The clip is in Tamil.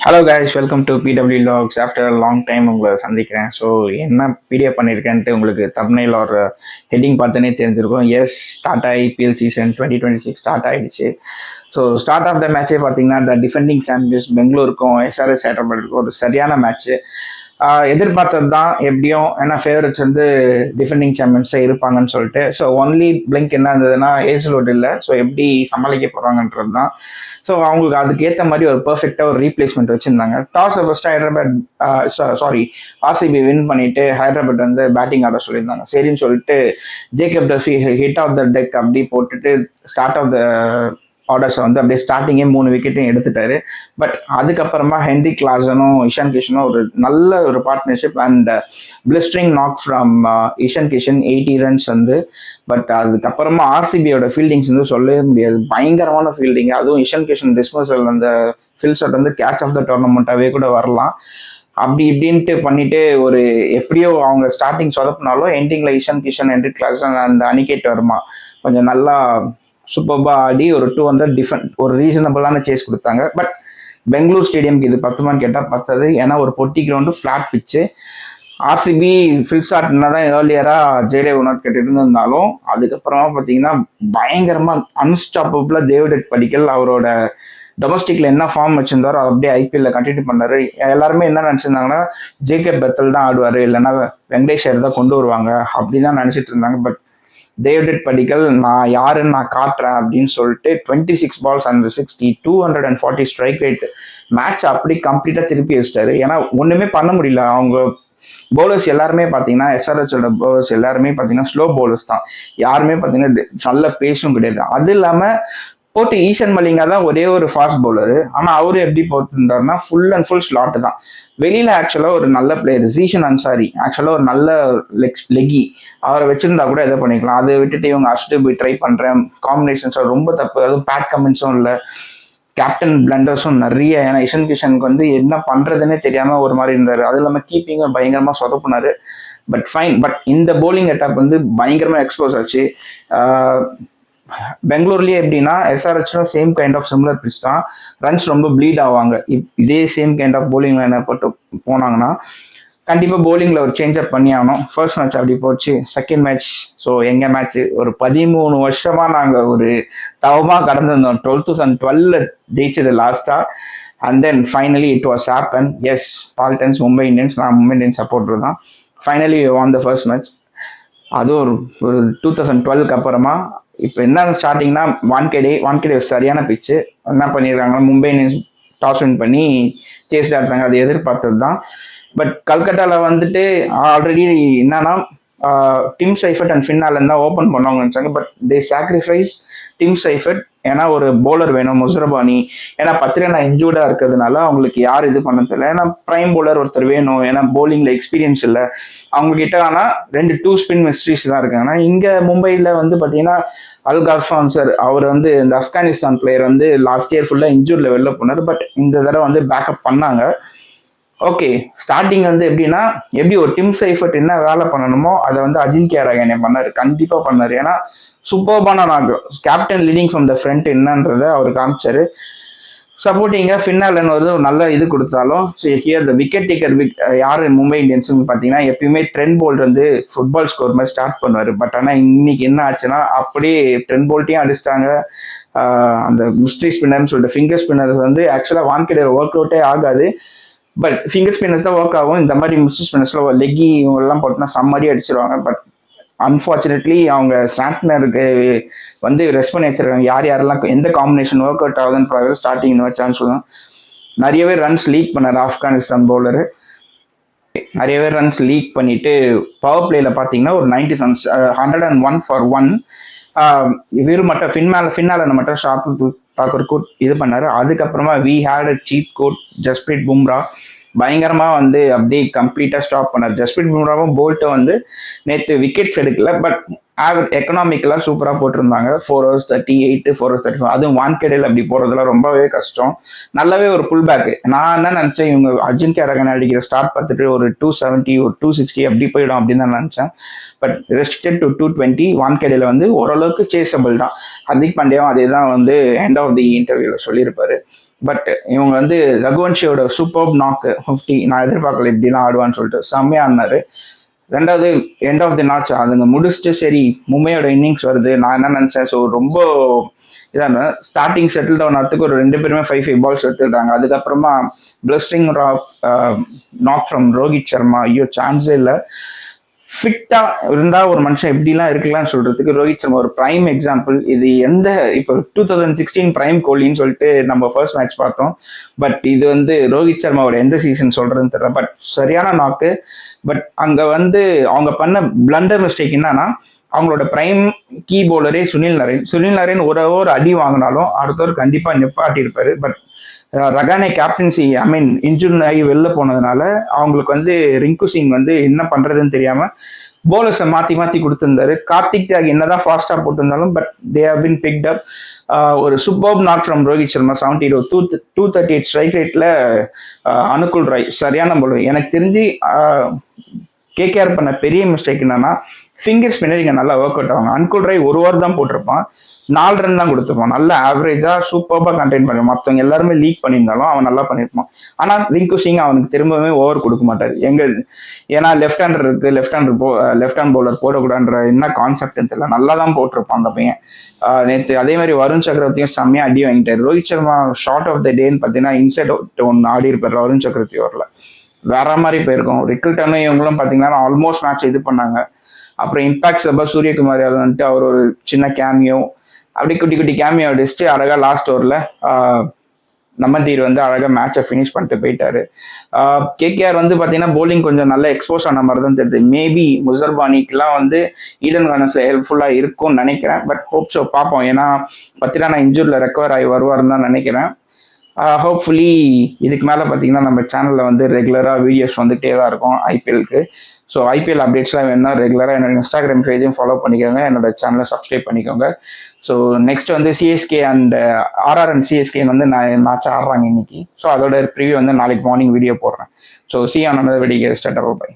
Hello guys, welcome to PW logs. After long time உங்களை சந்திக்கிறேன். ஸோ என்ன பிடிஎஃப் பண்ணியிருக்கேன்ட்டு உங்களுக்கு தம்ப்நெயில் ஒரு ஹெட்டிங் பார்த்தோன்னே தெரிஞ்சிருக்கும். எஸ், ஸ்டார்ட் ஆகி ஐபிஎல் சீசன் 2026 ஸ்டார்ட் ஆகிடுச்சு. ஸோ ஸ்டார்ட் ஆஃப் த மேட்சே பார்த்தீங்கன்னா த டிஃபெண்டிங் சாம்பியன்ஸ் பெங்களூருக்கும் எஸ்ஆர்எஸ் ஹைதராபாத்துக்கும் ஒரு சரியான மேட்ச்சு. எதிர்பார்த்தது தான் எப்படியும், ஏன்னா ஃபேவரட்ஸ் வந்து டிஃபெண்டிங் சாம்பியன்ஸே இருப்பாங்கன்னு சொல்லிட்டு. ஸோ ஒன்லி பிளிங்க் என்ன இருந்ததுன்னா ஏசலோட் இல்லை. ஸோ எப்படி சமாளிக்க போகிறாங்கன்றது தான். ஸோ அவங்களுக்கு அதுக்கு ஏற்ற மாதிரி ஒரு பெர்ஃபெக்டாக ஒரு ரீப்ளேஸ்மெண்ட் வச்சுருந்தாங்க. Toss first Hyderabad RCB win பண்ணிட்டு ஹைதராபாத் வந்து பேட்டிங் ஆட சொல்லியிருந்தாங்க. சரின்னு சொல்லிட்டு Jacob Duffy hit off the deck அப்படி போட்டுட்டு ஸ்டார்ட் ஆஃப் த ஆர்டர்ஸை வந்து அப்படியே ஸ்டார்டிங்கே 3 விக்கெட்டையும் எடுத்துட்டாரு. பட் அதுக்கப்புறமா ஹென்ரி கிளாசனும் இஷான் கிஷனும் ஒரு நல்ல ஒரு partnership and blistering knock from Ishan Kishan 80 runs வந்து. பட் அதுக்கப்புறமா ஆர்சிபியோட ஃபீல்டிங்ஸ் வந்து சொல்லவே முடியாது, பயங்கரமான ஃபீல்டிங். அதுவும் இஷான் கிஷன் டிஸ்மசல் அந்த ஃபில் ஷாட் வந்து கேட்ச் ஆஃப் த டோர்னமெண்ட்டாகவே கூட வரலாம். அப்படி இப்படின்ட்டு பண்ணிட்டு ஒரு எப்படியோ அவங்க ஸ்டார்டிங் சொதப்பினாலும் எண்டிங்ல Ishan Kishan, Henry Klaasen and Aniket Varma கொஞ்சம் நல்லா சூப்பர்பா ஆடி ஒரு 200 டிஃபெண்ட் ஒரு ரீசனபிளான சேஸ் கொடுத்தாங்க. பட் பெங்களூர் ஸ்டேடியம்க்கு இது 10 கேட்டால் 10. ஏன்னா ஒரு பொட்டி ground, flat pitch. RCB Phil Salt தான் ஏர்லியராக ஜெயதேவ் உணர்கிட்ட இருந்திருந்தாலும் அதுக்கப்புறமா பார்த்தீங்கன்னா பயங்கரமாக அன்ஸ்டாப்பபிளாக டேவிட் படிக்கல் அவரோட டொமஸ்டிக்ல என்ன ஃபார்ம் வச்சிருந்தாரோ அதை அப்படியே ஐபிஎல்ல கண்டினியூ பண்ணாரு. எல்லாருமே என்ன நினச்சிருந்தாங்கன்னா ஜேகே பெத்தல் தான் ஆடுவார், இல்லைன்னா வெங்கடேஷ் ஐயர் தான் கொண்டு வருவாங்க அப்படிதான் நினச்சிட்டு இருந்தாங்க. பட் டேவிட் படிக்கல் நான் யாருன்னு நான் காட்டுறேன் அப்படின்னு சொல்லிட்டு 26 balls under 60, 240 strike rate match அப்படி கம்ப்ளீட்டாக திருப்பி வச்சிட்டாரு. ஏன்னா ஒன்றுமே பண்ண முடியல. அவங்க பவுலர்ஸ் எல்லாருமே பார்த்தீங்கன்னா எஸ்ஆர்ஹெச்சோட பவுலர்ஸ் எல்லாருமே பார்த்தீங்கன்னா ஸ்லோ பவுலர்ஸ் தான். யாருமே பார்த்தீங்கன்னா நல்ல பேஸும் கிடையாது. அது இல்லாமல் போட்டு ஈஷன் மலிங்கா தான் ஒரே ஒரு ஃபாஸ்ட் பவுலரு. ஆனால் அவரு எப்படி போட்டுருந்தாருன்னா ஃபுல் அண்ட் ஃபுல் ஸ்லாட்டு தான். வெளியில ஆக்சுவலாக ஒரு நல்ல பிளேயர் ஜீஷன் அன்சாரி, ஆக்சுவலாக ஒரு நல்ல லெக்கி, அவரை வச்சிருந்தா கூட எதை பண்ணிக்கலாம். அதை விட்டுட்டு இவங்க அஷ்டு போய் ட்ரை பண்ணுறேன் காம்பினேஷன்ஸ் ரொம்ப தப்பு. அதுவும் பேட் கமெண்ட்ஸும் இல்லை, கேப்டன் பிளண்டர்ஸும் நிறைய. ஏன்னா இஷன் கிஷனுக்கு வந்து என்ன பண்ணுறதுன்னே தெரியாமல் ஒரு மாதிரி இருந்தார். அது இல்லாமல் கீப்பிங்கும் பயங்கரமாக சொதப்புனாரு. But fine. பட் இந்த போலிங் அட்டாக் வந்து பயங்கரமாக எக்ஸ்போஸ் ஆச்சு. பெங்களூர்லயே எப்படின்னா எஸ்ஆர்ஹெச்லும் same kind of similar pitch தான். ரன்ஸ் ரொம்ப ப்ளீட் ஆவாங்க. இதே சேம் கைண்ட் ஆஃப் போலிங் லைனை போட்டு போனாங்கன்னா கண்டிப்பாக போலிங்கில் ஒரு சேஞ்ச் அப் பண்ணி ஆகணும். ஃபர்ஸ்ட் மேட்ச் அப்படி போச்சு. செகண்ட் மேட்ச் எங்கள் மேட்ச் ஒரு 13 வருஷமாக நாங்கள் ஒரு தவமாக கடந்திருந்தோம். 2012 ஜெயிச்சது லாஸ்ட்டாக. And then finally it was happen. Yes, Paltans Mumbai Indians, நான் மும்பை இந்தியன்ஸ் சப்போர்ட்டர் தான். Finally won the first match. அதுவும் ஒரு 2012க்கு அப்புறமா இப்போ என்ன ஸ்டார்டிங்னா வான்கேடே சரியான பிச்சு. என்ன பண்ணியிருக்காங்கன்னா மும்பை இந்தியன்ஸ் டாஸ் வின் பண்ணி சேஸ் ஆடுறாங்க. அது எதிர்பார்த்தது தான். பட் கல்கட்டாவில் வந்துட்டு ஆல்ரெடி என்னன்னா டிம் சைஃபர்ட் அண்ட் ஃபின்னாலன் தான் ஓப்பன் பண்ணுவாங்கன்னு நினச்சாங்க. But they sacrifice dim Seifert. ஏன்னா ஒரு பவுலர் வேணும், முசரபானி. ஏன்னா பத்திரனா இன்ஜூர்டாக இருக்கிறதுனால அவங்களுக்கு யார் இது பண்ண தெரியல. ஏன்னா பிரைம் பவுலர் ஒருத்தர் வேணும். ஏன்னா போலிங்கில் எக்ஸ்பீரியன்ஸ் இல்லை அவங்ககிட்ட. ஆனால் 2 2 ஸ்பின் மிஸ்ட்ரிஸ் தான் இருக்காங்க. ஆனால் இங்கே மும்பையில் வந்து பார்த்தீங்கன்னா அல் கர்ஃபான் சார், அவர் வந்து இந்த ஆப்கானிஸ்தான் பிளேயர் வந்து லாஸ்ட் இயர் ஃபுல்லாக இன்ஜூரில் வெளில போனார். பட் இந்த தடவை வந்து பேக்கப் பண்ணாங்க. ஓகே, ஸ்டார்டிங் வந்து எப்படின்னா எப்படி ஒரு டிம் சைஃபர்ட் என்ன வேலை பண்ணணுமோ அதை வந்து அஜின்கியா ரஹானே பண்ணாரு, கண்டிப்பாக பண்ணாரு. ஏன்னா சூப்பர்பான நாக்கு captain leading from the front என்னன்றதை அவர் காமிச்சாரு. சப்போர்ட்டிங்காக ஃபின்னாலன் வந்து ஒரு நல்ல இது கொடுத்தாலும் ஹியர் த விக்கெட் டேக்கர் யார் மும்பை இந்தியன்ஸுன்னு பார்த்தீங்கன்னா எப்பயுமே ட்ரெண்ட் போல்ட் வந்து ஃபுட்பால் ஸ்கோர் மாதிரி ஸ்டார்ட் பண்ணுவார். பட் ஆனால் இன்னைக்கு என்ன ஆச்சுன்னா அப்படியே ட்ரெண்ட் போல்ட்டையும் அடிச்சிட்டாங்க. அந்த மிஸ்ட்ரி ஸ்பின்னர்னு சொல்லிட்டு ஃபிங்கர் ஸ்பின்னர்ஸ் வந்து ஆக்சுவலாக வான்கேடே ஒர்க் அவுட்டே ஆகாது. பட் ஃபிங்கர் ஸ்பின்னர்ஸ் தான் ஒர்க் ஆகும். இந்த மாதிரி மிஸ்டர் ஸ்பின்னர்ஸ்ல லெக்கி இவங்கெல்லாம் போட்டுனா செம்மடி அடிச்சிருவாங்க. பட் அன்ஃபார்ச்சுனேட்லி அவங்க ஸ்டாண்ட்னருக்கு வந்து ரெஸ்ட் பண்ணி வச்சிருக்காங்க. யாரெல்லாம் எந்த காம்பினேஷன் ஒர்க் அவுட் ஆகுதுன்னு ஸ்டார்டிங் இந்த மாதிரி சான்ஸ் தான். நிறையவே ரன்ஸ் லீக் பண்ணார் ஆப்கானிஸ்தான் பவுலரு. நிறையவே ரன்ஸ் லீக் பண்ணிட்டு பவர் பிளேல பார்த்தீங்கன்னா ஒரு 90 ரன்ஸ், 101 for 1. இவர் மட்டும் ஃபின்னாலன் மட்டும் ஷார்ட் தாக்கூர் இது பண்ணாரு. அதுக்கப்புறமா we had a cheat code Jasprit Bumrah பயங்கரமாக வந்து அப்படியே கம்ப்ளீட்டாக ஸ்டாப் பண்ணார். ஜஸ்பிரீத் பும்ராவும் போல்ட்டை வந்து நேற்று விக்கெட்ஸ் எடுக்கல. பட் எக்கனாமிக்கலாக சூப்பராக போட்டிருந்தாங்க. 4 overs 38, 4 overs 35. அதுவும் வான்கேடேல அப்படி போகிறதுலாம் ரொம்பவே கஷ்டம். நல்லாவே ஒரு புல் பேக்கு. நான் என்ன நினச்சேன், இவங்க அஜின்கியா ரஹானே அடிக்கிற ஸ்டார்ட் பார்த்துட்டு ஒரு 270 ஒரு 260 அப்படி போயிடும் அப்படின்னு தான் நினச்சேன். But restricted to 220. வான்கேடேல வந்து ஓரளவுக்கு சேஸபிள் தான். ஹர்திக் பாண்டியாவும் அதே தான் வந்து எண்ட் ஆஃப் தி இன்டர்வியூவில் சொல்லியிருப்பாரு. பட் இவங்க வந்து ரகுவன்ஷியோட சூப்பர் நாக்கு 50 நான் எதிர்பார்க்கல இப்படிலாம் ஆடுவான்னு சொல்லிட்டு செம்மையா ஆடினாரு. ரெண்டாவது எண்ட் ஆஃப் தி மேட்ச் அதுங்க முடிச்சுட்டு சரி மும்பையோட இன்னிங்ஸ் வருது நான் என்ன நினைச்சேன். ஸோ ரொம்ப இதான ஸ்டார்டிங் செட்டில் டவுன் ஆகிறதுக்கு ஒரு 2 பேருமே 5 பால்ஸ் எடுத்துக்கிட்டாங்க. அதுக்கப்புறமா blessing knock from Rohit Sharma, ஐயோ சான்ஸே இல்லை. ஃபிட்டா இருந்தா ஒரு மனுஷன் எப்படிலாம் இருக்கலாம்னு சொல்றதுக்கு ரோஹித் சர்மா ஒரு பிரைம் எக்ஸாம்பிள். இது எந்த இப்போ 2016 பிரைம் கோலின்னு சொல்லிட்டு நம்ம ஃபர்ஸ்ட் மேட்ச் பார்த்தோம். பட் இது வந்து ரோஹித் சர்மாவோட எந்த சீசன் சொல்றதுன்னு தெரியல. பட் சரியான நாக்கு. பட் அங்க வந்து அவங்க பண்ண பிளண்டர் மிஸ்டேக் என்னன்னா அவங்களோட பிரைம் கீ பவுலரே சுனில் நரேன் ஒரு ஓவர் அடி வாங்கினாலும் அடுத்தவர் கண்டிப்பா நிப்பாட்டி இருப்பாரு. பட் ரகானே கேப்டன்சி இன்ஜூரி ஆகி வெளில போனதுனால அவங்களுக்கு வந்து ரிங்கு சிங் வந்து என்ன பண்றதுன்னு தெரியாம போலர்ஸை மாத்தி கொடுத்திருந்தாரு. கார்த்திக் தியாக் என்னதான் ஃபாஸ்டா போட்டிருந்தாலும் but they have been picked up. ஒரு super knock from Rohit Sharma 238 strike ரேட்ல. அனுகுல் ராய் சரியான பவுலர். எனக்கு தெரிஞ்சு கேகேஆர் பண்ண பெரிய மிஸ்டேக் என்னன்னா ஃபிங்கர் ஸ்பின்னர் இங்க நல்லா ஒர்க் அவுட் ஆகும். அனுகுல் ராய் ஒரு ஓவர் தான் போட்டிருப்பான், 4 ரன் தான் கொடுத்துருப்பான். நல்ல ஆவரேஜா சூப்பர்பா கண்டெயின் பண்ணுவான். மற்றவங்க எல்லாருமே லீக் பண்ணியிருந்தாலும் அவன் நல்லா பண்ணியிருப்பான். ஆனா ரிங்கு சிங் அவனுக்கு திரும்பவே ஓவர் கொடுக்க மாட்டாரு. ஏன்னா லெஃப்ட் ஹேண்ட் பவுலர் போடக்கூடாதுன்ற என்ன கான்செப்ட் தெரியல. நல்லா தான் போட்டிருப்பான் அந்த பையன். நேற்று அதே மாதிரி வருண் சக்கரவர்த்தியும் செம்மையா அடி வாங்கிட்டாரு. Rohit Sharma shot of the டேன்னு பார்த்தீங்கன்னா இன்சைட் அவுட் ஒன்று ஆடி இருப்பாரு வருண் சக்கரவர்த்தி ஓவரில். வேற மாதிரி போயிருக்கும். ரிக்கில்டனும் இவங்களும் பார்த்தீங்கன்னா ஆல்மோஸ்ட் மேட்ச் இது பண்ணாங்க. அப்புறம் இம்பாக்ட் சபா சூரியகுமார் வந்துட்டு அவர் ஒரு சின்ன கேமியோ அப்படி குட்டி கேமியோ அடிச்சுட்டு அழகா லாஸ்ட் ஓவரில் நம்மந்தீர் வந்து அழகாக மேட்சை ஃபினிஷ் பண்ணிட்டு போயிட்டாரு. கேகேஆர் வந்து பார்த்தீங்கன்னா போலிங் கொஞ்சம் நல்லா எக்ஸ்போஸ் ஆன மாதிரி தான் தெரியுது. மேபி முசர்பானிக்கெலாம் வந்து ஈடன் கார்டன்ஸில் ஹெல்ப்ஃபுல்லாக இருக்கும்னு நினைக்கிறேன். பட் ஹோப் ஸோ பார்ப்போம். ஏன்னா பத்திரானா இன்ஜூரில் ரெக்கவர் ஆகி வருவாருன்னு தான் நினைக்கிறேன். ஹோப்ஃபுல்லி இதுக்கு மேலே பார்த்தீங்கன்னா நம்ம சேனலில் வந்து ரெகுலராக வீடியோஸ் வந்துகிட்டே தான் இருக்கும் ஐபிஎலுக்கு. ஸோ ஐபிஎல் அப்டேட்ஸ்லாம் வேணும்னா ரெகுலராக என்னோட இன்ஸ்டாகிராம் பேஜையும் ஃபாலோ பண்ணிக்கோங்க, என்னோட சேனலை சப்ஸ்கிரைப் பண்ணிக்கோங்க. ஸோ நெக்ஸ்ட் வந்து CSK and RR and CSK வந்து மேட்ச் ஆடுறாங்க இன்னைக்கு. ஸோ அதோட ப்ரிவியூ வந்து நாளைக்கு மார்னிங் வீடியோ போடுறேன். So see on another video. Start. Bye.